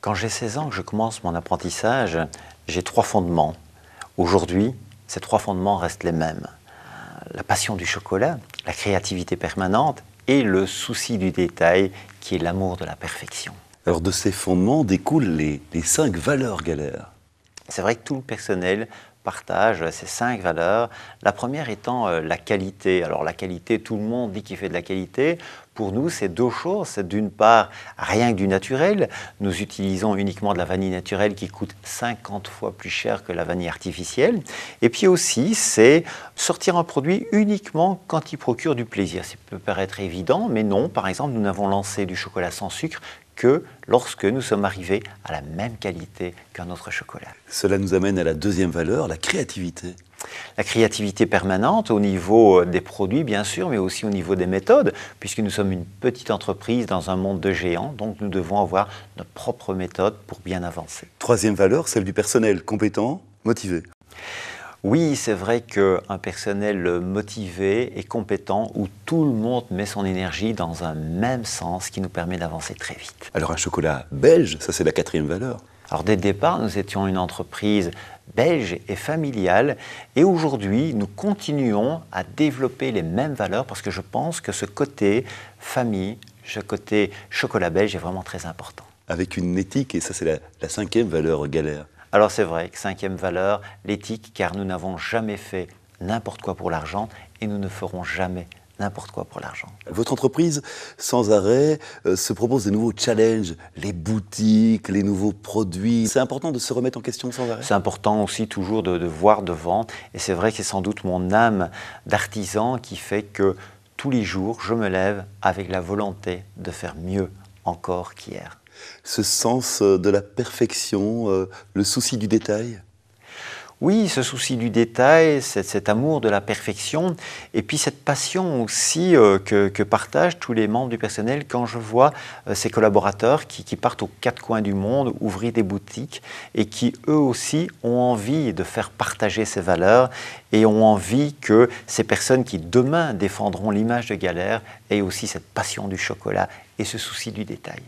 Quand j'ai 16 ans que je commence mon apprentissage, j'ai 3 fondements. Aujourd'hui, ces 3 fondements restent les mêmes. La passion du chocolat, la créativité permanente et le souci du détail qui est l'amour de la perfection. Alors de ces fondements découlent les 5 valeurs Galère. C'est vrai que tout le personnel partage ces 5 valeurs. La première étant la qualité. Alors la qualité, tout le monde dit qu'il fait de la qualité. Pour nous, c'est 2 choses. C'est d'une part, rien que du naturel. Nous utilisons uniquement de la vanille naturelle qui coûte 50 fois plus cher que la vanille artificielle. Et puis aussi, c'est sortir un produit uniquement quand il procure du plaisir. Ça peut paraître évident, mais non. Par exemple, nous n'avons lancé du chocolat sans sucre que lorsque nous sommes arrivés à la même qualité qu'un autre chocolat. Cela nous amène à la deuxième valeur, la créativité. La créativité permanente au niveau des produits, bien sûr, mais aussi au niveau des méthodes, puisque nous sommes une petite entreprise dans un monde de géants, donc nous devons avoir nos propres méthodes pour bien avancer. Troisième valeur, celle du personnel, compétent, motivé. Oui, c'est vrai qu'un personnel motivé et compétent, où tout le monde met son énergie dans un même sens, qui nous permet d'avancer très vite. Alors un chocolat belge, ça c'est la quatrième valeur. Alors dès le départ, nous étions une entreprise belge et familiale, et aujourd'hui, nous continuons à développer les mêmes valeurs parce que je pense que ce côté famille, ce côté chocolat belge est vraiment très important. Avec une éthique, et ça c'est la cinquième valeur Galère. Alors c'est vrai que cinquième valeur, l'éthique, car nous n'avons jamais fait n'importe quoi pour l'argent et nous ne ferons jamais n'importe quoi pour l'argent. Votre entreprise, sans arrêt, se propose de nouveaux challenges, les boutiques, les nouveaux produits. C'est important de se remettre en question sans arrêt. C'est important aussi toujours de voir devant, et c'est vrai que c'est sans doute mon âme d'artisan qui fait que tous les jours, je me lève avec la volonté de faire mieux encore qu'hier. Ce sens de la perfection, le souci du détail. Oui, ce souci du détail, cet amour de la perfection, et puis cette passion aussi que partagent tous les membres du personnel quand je vois ces collaborateurs qui partent aux 4 coins du monde, ouvrir des boutiques, et qui eux aussi ont envie de faire partager ces valeurs, et ont envie que ces personnes qui demain défendront l'image de Galère aient aussi cette passion du chocolat et ce souci du détail.